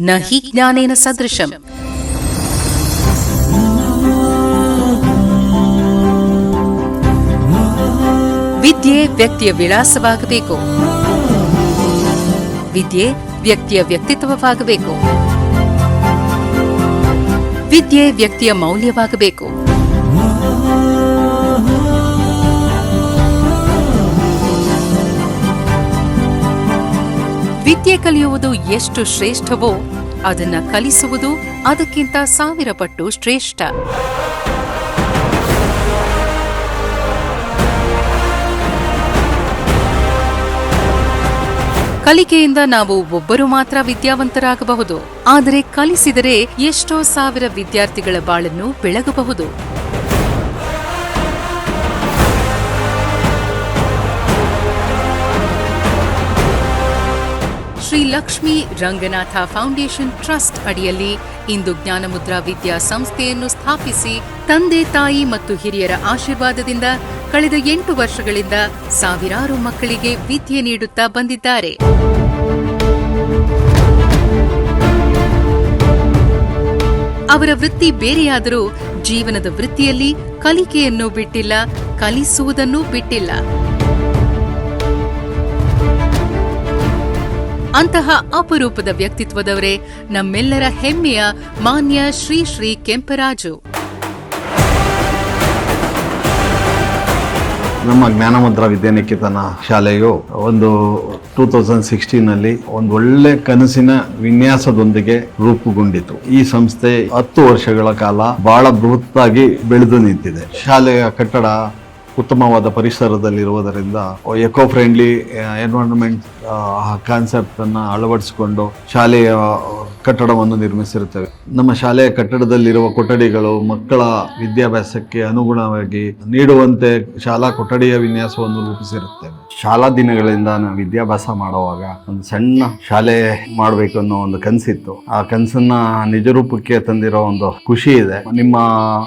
ನ ಹಿ ಜ್ಞಾನೇನ ಸದೃಶಂ. ವಿದ್ಯೆ ವ್ಯಕ್ತಿಯ ವಿಳಾಸವಾಗಬೇಕು. ವಿದ್ಯೆ ವ್ಯಕ್ತಿಯ ವ್ಯಕ್ತಿತ್ವವಾಗಬೇಕು. ವಿದ್ಯೆ ವ್ಯಕ್ತಿಯ ಮೌಲ್ಯವಾಗಬೇಕು. ವಿದ್ಯೆ ಕಲಿಯುವುದು ಎಷ್ಟು ಶ್ರೇಷ್ಠವೋ ಅದನ್ನ ಕಲಿಸುವುದು ಅದಕ್ಕಿಂತ 1000 ಪಟ್ಟು ಶ್ರೇಷ್ಠ. ಕಲಿಕೆಯಿಂದ ನಾವು ಒಬ್ಬರು ಮಾತ್ರ ವಿದ್ಯಾವಂತರಾಗಬಹುದು, ಆದರೆ ಕಲಿಸಿದರೆ ಎಷ್ಟೋ 1000 ವಿದ್ಯಾರ್ಥಿಗಳ ಬಾಳನ್ನು ಬೆಳಗಬಹುದು. ಶ್ರೀ ಲಕ್ಷ್ಮೀ ರಂಗನಾಥ ಫೌಂಡೇಶನ್ ಟ್ರಸ್ಟ್ ಅಡಿಯಲ್ಲಿ ಇಂದು ಜ್ಞಾನಮುದ್ರಾ ವಿದ್ಯಾ ಸಂಸ್ಥೆಯನ್ನು ಸ್ಥಾಪಿಸಿ ತಂದೆ ತಾಯಿ ಮತ್ತು ಹಿರಿಯರ ಆಶೀರ್ವಾದದಿಂದ ಕಳೆದ 8 ವರ್ಷಗಳಿಂದ ಸಾವಿರಾರು ಮಕ್ಕಳಿಗೆ ವಿದ್ಯೆ ನೀಡುತ್ತಾ ಬಂದಿದ್ದಾರೆ. ಅವರ ವೃತ್ತಿ ಬೇರೆಯಾದರೂ ಜೀವನದ ವೃತ್ತಿಯಲ್ಲಿ ಕಲಿಕೆಯನ್ನು ಬಿಟ್ಟಿಲ್ಲ, ಕಲಿಸುವುದನ್ನೂ ಬಿಟ್ಟಿಲ್ಲ. ಅಂತಹ ಅಪರೂಪದ ವ್ಯಕ್ತಿತ್ವದವರೇ ನಮ್ಮೆಲ್ಲರ ಹೆಮ್ಮೆಯ ಮಾನ್ಯ ಶ್ರೀ ಶ್ರೀ ಕೆಂಪರಾಜು. ನಮ್ಮ ಜ್ಞಾನಮುದ್ರಾ ವಿದ್ಯಾನಿಕೇತನ ಶಾಲೆಯು 2016ನಲ್ಲಿ ಒಂದು ಒಳ್ಳೆ ಕನಸಿನ ವಿನ್ಯಾಸದೊಂದಿಗೆ ರೂಪುಗೊಂಡಿತು. ಈ ಸಂಸ್ಥೆ 10 ವರ್ಷಗಳ ಕಾಲ ಬಹಳ ಬೃಹತ್ತಾಗಿ ಬೆಳೆದು ನಿಂತಿದೆ. ಶಾಲೆಯ ಕಟ್ಟಡ ಉತ್ತಮವಾದ ಪರಿಸರದಲ್ಲಿರುವುದರಿಂದ ಎಕೋ ಫ್ರೆಂಡ್ಲಿ ಎನ್ವೈರನ್ಮೆಂಟ್ ಕಾನ್ಸೆಪ್ಟ್ ಅನ್ನು ಅಳವಡಿಸಿಕೊಂಡು ಶಾಲೆಯ ಕಟ್ಟಡವನ್ನು ನಿರ್ಮಿಸಿರುತ್ತೇವೆ. ನಮ್ಮ ಶಾಲೆಯ ಕಟ್ಟಡದಲ್ಲಿರುವ ಕೊಠಡಿಗಳು ಮಕ್ಕಳ ವಿದ್ಯಾಭ್ಯಾಸಕ್ಕೆ ಅನುಗುಣವಾಗಿ ನೀಡುವಂತೆ ಶಾಲಾ ಕೊಠಡಿಯ ವಿನ್ಯಾಸವನ್ನು ರೂಪಿಸಿರುತ್ತೇವೆ. ಶಾಲಾ ದಿನಗಳಿಂದ ನಾನು ವಿದ್ಯಾಭ್ಯಾಸ ಮಾಡುವಾಗ ಒಂದು ಸಣ್ಣ ಶಾಲೆ ಮಾಡಬೇಕು ಅನ್ನೋ ಒಂದು ಕನಸಿತ್ತು. ಆ ಕನಸನ್ನ ನಿಜರೂಪಕ್ಕೆ ತಂದಿರೋ ಒಂದು ಖುಷಿ ಇದೆ. ನಿಮ್ಮ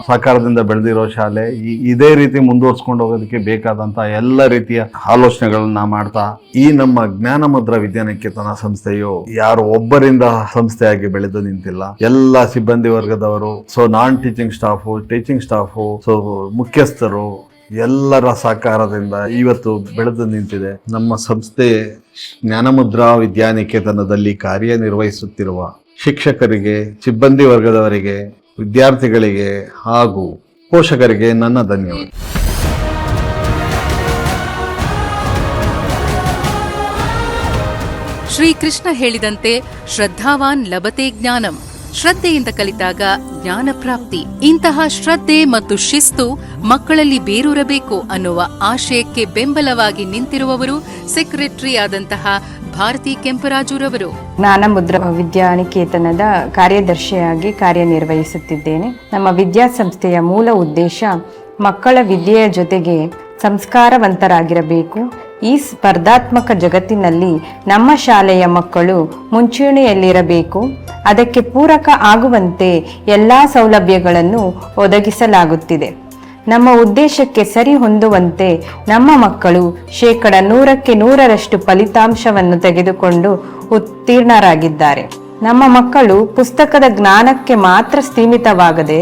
ಸಹಕಾರದಿಂದ ಬೆಳೆದಿರೋ ಶಾಲೆ ಇದೇ ರೀತಿ ಮುಂದುವರ್ಸ್ಕೊಂಡು ಹೋಗೋದಕ್ಕೆ ಬೇಕಾದಂತ ಎಲ್ಲ ರೀತಿಯ ಆಲೋಚನೆಗಳನ್ನ ಮಾಡ್ತಾ ಈ ನಮ್ಮ ಜ್ಞಾನಮುದ್ರಾ ವಿದ್ಯಾನಿಕೇತನ ಸಂಸ್ಥೆಯು ಯಾರು ಒಬ್ಬರಿಂದ ಸಂಸ್ಥೆಯಾಗಿ ಬೆಳೆದು ನಿಂತಿಲ್ಲ. ಎಲ್ಲ ಸಿಬ್ಬಂದಿ ವರ್ಗದವರು, ನಾನ್ ಟೀಚಿಂಗ್ ಸ್ಟಾಫು, ಟೀಚಿಂಗ್ ಸ್ಟಾಫು, ಮುಖ್ಯಸ್ಥರು ಎಲ್ಲರ ಸಹಕಾರದಿಂದ ಇವತ್ತು ಬೆಳೆದು ನಿಂತಿದೆ. ನಮ್ಮ ಸಂಸ್ಥೆ ಜ್ಞಾನಮುದ್ರಾ ವಿದ್ಯಾನಿಕೇತನದಲ್ಲಿ ಕಾರ್ಯನಿರ್ವಹಿಸುತ್ತಿರುವ ಶಿಕ್ಷಕರಿಗೆ, ಸಿಬ್ಬಂದಿ ವರ್ಗದವರಿಗೆ, ವಿದ್ಯಾರ್ಥಿಗಳಿಗೆ ಹಾಗೂ ಪೋಷಕರಿಗೆ ನನ್ನ ಧನ್ಯವಾದ. ಶ್ರೀಕೃಷ್ಣ ಹೇಳಿದಂತೆ ಶ್ರದ್ಧಾವಾನ್ ಲಭತೆ ಜ್ಞಾನಂ. ಶ್ರದ್ಧೆಯಿಂದ ಕಲಿತಾಗ ಜ್ಞಾನ ಪ್ರಾಪ್ತಿ. ಇಂತಹ ಶ್ರದ್ಧೆ ಮತ್ತು ಶಿಸ್ತು ಮಕ್ಕಳಲ್ಲಿ ಬೇರೂರಬೇಕು ಅನ್ನುವ ಆಶಯಕ್ಕೆ ಬೆಂಬಲವಾಗಿ ನಿಂತಿರುವವರು ಸೆಕ್ರೆಟರಿ ಆದಂತಹ ಭಾರತಿ ಕೆಂಪರಾಜುರವರು. ಜ್ಞಾನಮುದ್ರಾ ವಿದ್ಯಾನಿಕೇತನದ ಕಾರ್ಯದರ್ಶಿಯಾಗಿ ಕಾರ್ಯನಿರ್ವಹಿಸುತ್ತಿದ್ದೇನೆ. ನಮ್ಮ ವಿದ್ಯಾಸಂಸ್ಥೆಯ ಮೂಲ ಉದ್ದೇಶ ಮಕ್ಕಳ ವಿದ್ಯೆಯ ಜೊತೆಗೆ ಸಂಸ್ಕಾರವಂತರಾಗಿರಬೇಕು. ಈ ಸ್ಪರ್ಧಾತ್ಮಕ ಜಗತ್ತಿನಲ್ಲಿ ನಮ್ಮ ಶಾಲೆಯ ಮಕ್ಕಳು ಮುಂಚೂಣಿಯಲ್ಲಿರಬೇಕು. ಅದಕ್ಕೆ ಪೂರಕ ಆಗುವಂತೆ ಎಲ್ಲ ಸೌಲಭ್ಯಗಳನ್ನು ಒದಗಿಸಲಾಗುತ್ತಿದೆ. ನಮ್ಮ ಉದ್ದೇಶಕ್ಕೆ ಸರಿ ಹೊಂದುವಂತೆ ನಮ್ಮ ಮಕ್ಕಳು 100% ಫಲಿತಾಂಶವನ್ನು ತೆಗೆದುಕೊಂಡು ಉತ್ತೀರ್ಣರಾಗಿದ್ದಾರೆ. ನಮ್ಮ ಮಕ್ಕಳು ಪುಸ್ತಕದ ಜ್ಞಾನಕ್ಕೆ ಮಾತ್ರ ಸೀಮಿತವಾಗದೆ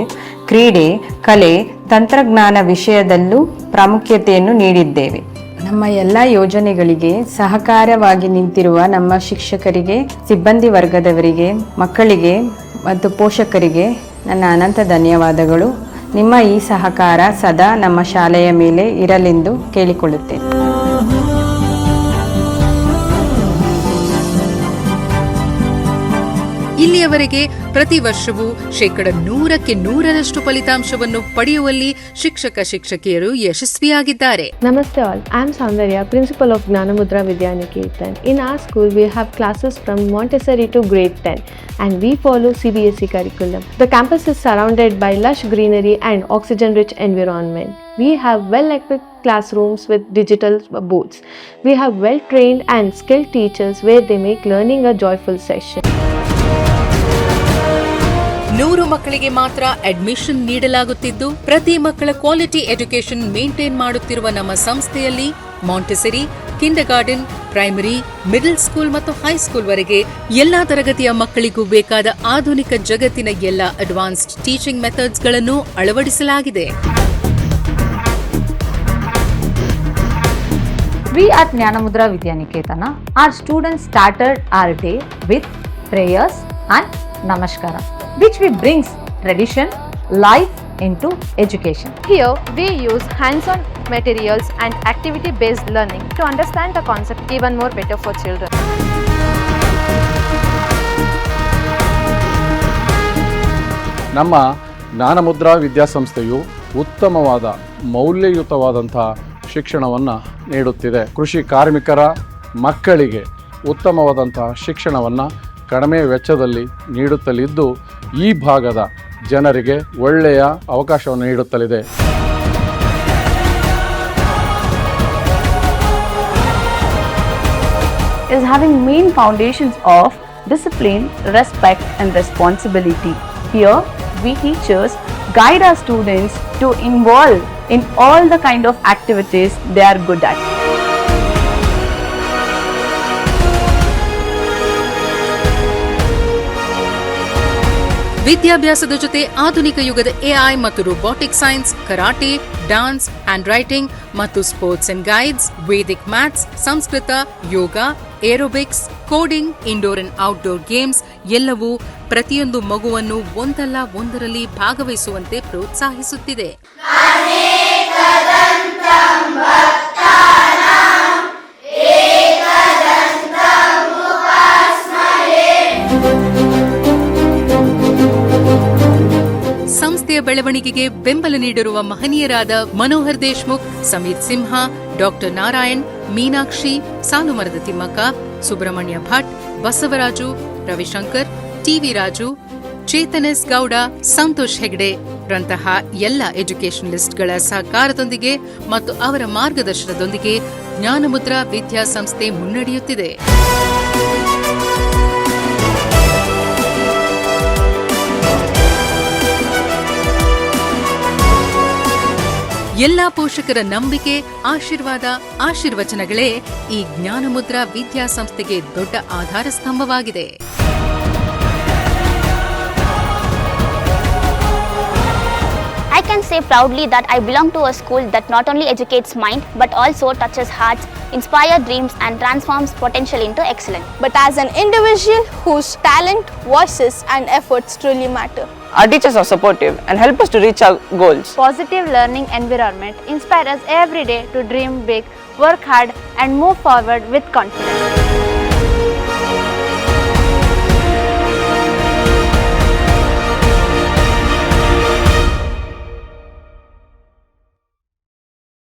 ಕ್ರೀಡೆ, ಕಲೆ, ತಂತ್ರಜ್ಞಾನ ವಿಷಯದಲ್ಲೂ ಪ್ರಾಮುಖ್ಯತೆಯನ್ನು ನೀಡಿದ್ದೇವೆ. ನಮ್ಮ ಎಲ್ಲ ಯೋಜನೆಗಳಿಗೆ ಸಹಕಾರವಾಗಿ ನಿಂತಿರುವ ನಮ್ಮ ಶಿಕ್ಷಕರಿಗೆ, ಸಿಬ್ಬಂದಿ ವರ್ಗದವರಿಗೆ, ಮಕ್ಕಳಿಗೆ ಮತ್ತು ಪೋಷಕರಿಗೆ ನನ್ನ ಅನಂತ ಧನ್ಯವಾದಗಳು. ನಿಮ್ಮ ಈ ಸಹಕಾರ ಸದಾ ನಮ್ಮ ಶಾಲೆಯ ಮೇಲೆ ಇರಲೆಂದು ಕೇಳಿಕೊಳ್ಳುತ್ತೇನೆ. ಇಲ್ಲಿಯವರೆಗೆ ಪ್ರತಿ ವರ್ಷವೂ 100% ಫಲಿತಾಂಶವನ್ನು ಪಡೆಯುವಲ್ಲಿ ಶಿಕ್ಷಕಿಯರು ಯಶಸ್ವಿಯಾಗಿದ್ದಾರೆ. Namaste all. I am Soundarya, principal of Gnanamudra Vidyaniketan. In our school, we have classes from Montessori to grade 10 and we follow CBSE curriculum. The campus is surrounded by lush greenery and oxygen-rich environment. We have well-equipped classrooms with digital boards. We have well-trained and skilled teachers where they make learning a joyful session. 100 ಮಕ್ಕಳಿಗೆ ಮಾತ್ರ admission ನೀಡಲಾಗುತ್ತಿದ್ದು ಪ್ರತಿ ಮಕ್ಕಳ quality education maintain ಮಾಡುತ್ತಿರುವ ನಮ್ಮ ಸಂಸ್ಥೆಯಲ್ಲಿ Montessori, Kinder garden, primary, middle school ಮತ್ತು high school ವರೆಗೆ ಎಲ್ಲಾ ತರಗತಿಯ ಮಕ್ಕಳಿಗೂ ಬೇಕಾದ ಆಧುನಿಕ ಜಗತ್ತಿನ ಎಲ್ಲ ಅಡ್ವಾನ್ಸ್ಡ್ ಟೀಚಿಂಗ್ ಮೆಥಡ್ಸ್ಗಳನ್ನು ಅಳವಡಿಸಲಾಗಿದೆ. We at Jnanamudra Vidyaniketana, our students started our day with prayers and namaskara, which we brings tradition, life into education. Here, we use hands-on materials and activity-based learning to understand the concept even more better for children. ನಮ್ಮ ಜ್ಞಾನಮುದ್ರಾ ವಿದ್ಯಾಸಂಸ್ಥೆಯು ಉತ್ತಮವಾದ ಮೌಲ್ಯಯುತವಾದಂಥ ಶಿಕ್ಷಣವನ್ನು ನೀಡುತ್ತಿದೆ. ಕೃಷಿ ಕಾರ್ಮಿಕರ ಮಕ್ಕಳಿಗೆ ಉತ್ತಮವಾದಂತಹ ಶಿಕ್ಷಣವನ್ನು ಕಡಿಮೆ ವೆಚ್ಚದಲ್ಲಿ ನೀಡುತ್ತಲಿದ್ದು ಈ ಭಾಗದ ಜನರಿಗೆ ಒಳ್ಳೆಯ ಅವಕಾಶವನ್ನು ನೀಡುತ್ತಲಿದೆ. is having main foundations of discipline, respect and responsibility. Here, we teachers guide our students to involve in all the kind of activities they are good at. ವಿದ್ಯಾಭ್ಯಾಸದ ಜೊತೆ ಆಧುನಿಕ ಯುಗದ ಎಐ ಮತ್ತು robotic science, karate, dance, handwriting ಮತ್ತು sports and guides, Vedic maths, Sanskrit, yoga, aerobics, coding, indoor and outdoor games ಎಲ್ಲವೂ ಪ್ರತಿಯೊಂದು ಮಗುವನ್ನು ಒಂದಲ್ಲ ಒಂದರಲ್ಲಿ ಭಾಗವಹಿಸುವಂತೆ ಪ್ರೋತ್ಸಾಹಿಸುತ್ತಿದೆ. ಸಂಸ್ಥೆಯ ಬೆಳವಣಿಗೆಗೆ ಬೆಂಬಲ ನೀಡಿರುವ ಮಹನೀಯರಾದ ಮನೋಹರ್ ದೇಶ್ಮುಖ್, ಸಮೀರ್ ಸಿಂಹ, ಡಾಕ್ಟರ್ ನಾರಾಯಣ್, ಮೀನಾಕ್ಷಿ, ಸಾಲುಮರದ ತಿಮ್ಮಕ್ಕ, ಸುಬ್ರಹ್ಮಣ್ಯ ಭಟ್, ಬಸವರಾಜು, ರವಿಶಂಕರ್, ಟಿವಿ ರಾಜು, ಚೇತನ್ ಎಸ್ ಗೌಡ, ಸಂತೋಷ್ ಹೆಗ್ಡೆ ರಂತಹ ಎಲ್ಲ ಎಜುಕೇಷನಲಿಸ್ಟ್ಗಳ ಸಹಕಾರದೊಂದಿಗೆ ಮತ್ತು ಅವರ ಮಾರ್ಗದರ್ಶನದೊಂದಿಗೆ ಜ್ಞಾನಮುದ್ರಾ ವಿದ್ಯಾಸಂಸ್ಥೆ ಮುನ್ನಡೆಯುತ್ತಿದೆ. ಎಲ್ಲಾ ಪೋಷಕರ ನಂಬಿಕೆ, ಆಶೀರ್ವಾದ, ಆಶೀರ್ವಚನಗಳೇ ಈ ಜ್ಞಾನಮುದ್ರಾ ವಿದ್ಯಾಸಂಸ್ಥೆಗೆ ದೊಡ್ಡ ಆಧಾರ ಸ್ತಂಭವಾಗಿದೆ. I can say proudly that I belong to a school that not only educates mind but also touches hearts, inspires dreams and transforms potential into excellence. But as an individual whose talent, voices and efforts truly matter. Our teachers are supportive and help us to reach our goals. Positive learning environment inspires us every day to dream big, work hard and move forward with confidence.